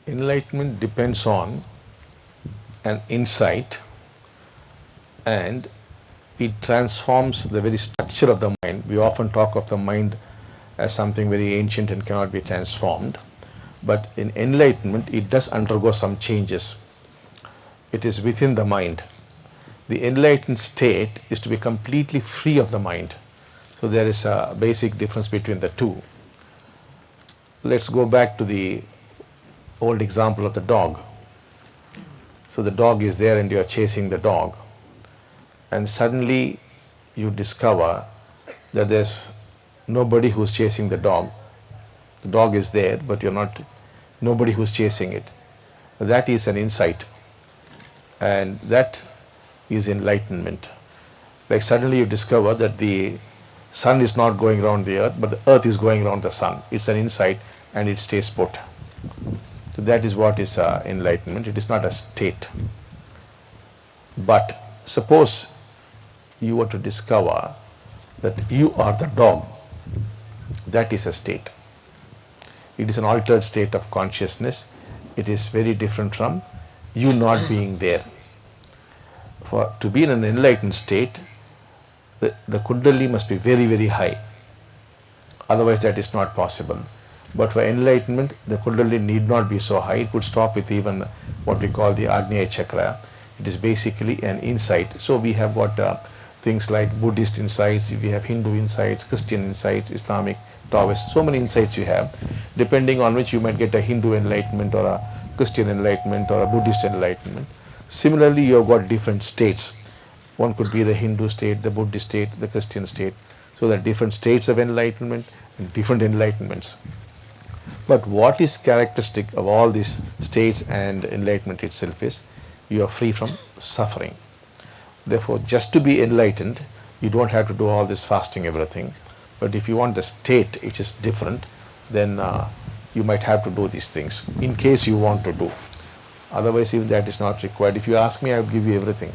Enlightenment depends on an insight, and it transforms the very structure of the mind. We often talk of the mind as something very ancient and cannot be transformed. But in enlightenment, it does undergo some changes. It is within the mind. The enlightened state is to be completely free of the mind. So there is a basic difference between the two. Let's go back to the old example of the dog. So the dog is there and you are chasing the dog, and suddenly you discover that there's nobody who's chasing the dog. The dog is there, but you're not, nobody who's chasing it. That is an insight, and that is enlightenment. Like suddenly you discover that the sun is not going around the earth, but the earth is going around the sun. It's an insight and it stays put. So that is what is enlightenment. It is not a state. But suppose you were to discover that you are the dog. That is a state. It is an altered state of consciousness. It is very different from you not being there. For to be in an enlightened state, the Kundalini must be very, very high. Otherwise that is not possible. But for enlightenment, the Kundalini need not be so high. It could stop with even what we call the Agneya Chakra. It is basically an insight. So we have got things like Buddhist insights, we have Hindu insights, Christian insights, Islamic, Taoist, so many insights you have, depending on which you might get a Hindu enlightenment or a Christian enlightenment or a Buddhist enlightenment. Similarly, you have got different states. One could be the Hindu state, the Buddhist state, the Christian state. So there are different states of enlightenment and different enlightenments. But what is characteristic of all these states and enlightenment itself is you are free from suffering. Therefore, just to be enlightened, you don't have to do all this fasting, everything. But if you want the state which is different, then you might have to do these things in case you want to do. Otherwise, if that is not required, if you ask me, I will give you everything.